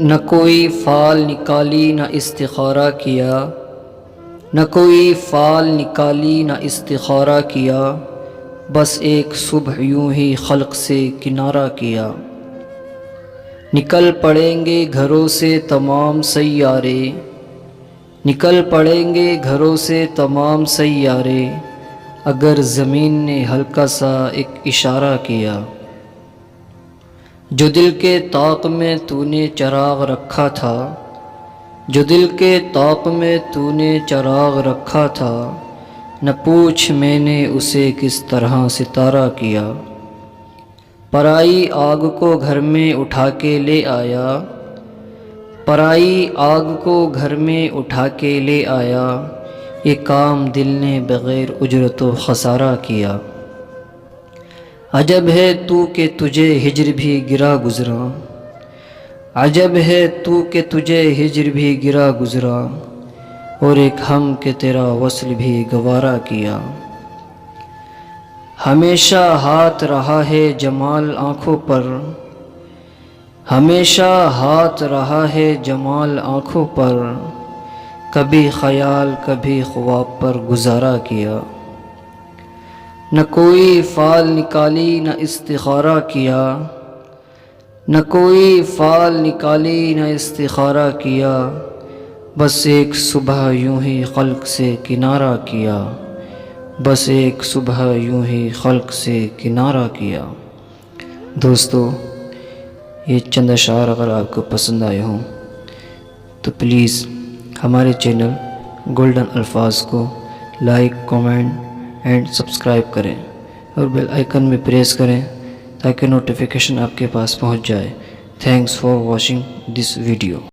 نہ کوئی فال نکالی نہ استخارہ کیا، نہ کوئی فال نکالی نہ استخارہ کیا، بس ایک صبح یوں ہی خلق سے کنارہ کیا۔ نکل پڑیں گے گھروں سے تمام سیارے، نکل پڑیں گے گھروں سے تمام سیارے، اگر زمین نے ہلکا سا ایک اشارہ کیا۔ جو دل کے طاق میں تو نے چراغ رکھا تھا، جو دل کے طاق میں تو نے چراغ رکھا تھا، نہ پوچھ میں نے اسے کس طرح ستارہ کیا۔ پرائی آگ کو گھر میں اٹھا کے لے آیا، پرائی آگ کو گھر میں اٹھا کے لے آیا، یہ کام دل نے بغیر اجرت و خسارہ کیا۔ عجب ہے تو کہ تجھے ہجر بھی گرا گزرا، عجب ہے تو کہ تجھے ہجر بھی گرا گزرا، اور ایک ہم کہ تیرا وصل بھی گوارا کیا۔ ہمیشہ ہاتھ رہا ہے جمال آنکھوں پر، ہمیشہ ہاتھ رہا ہے جمال آنکھوں پر، کبھی خیال کبھی خواب پر گزارا کیا۔ نہ کوئی فال نکالی نہ استخارہ کیا، نہ کوئی فال نکالی نہ استخارہ کیا، بس ایک صبح یوں ہی خلق سے کنارہ کیا، بس ایک صبح یوں ہی خلق سے کنارہ کیا۔ دوستو، یہ چند اشعار اگر آپ کو پسند آئے ہوں تو پلیز ہمارے چینل گولڈن الفاظ کو لائک، کامنٹ اینڈ سبسکرائب کریں اور بیل آئیکن میں پریس کریں تاکہ نوٹیفیکیشن آپ کے پاس پہنچ جائے۔ Thanks for watching this video.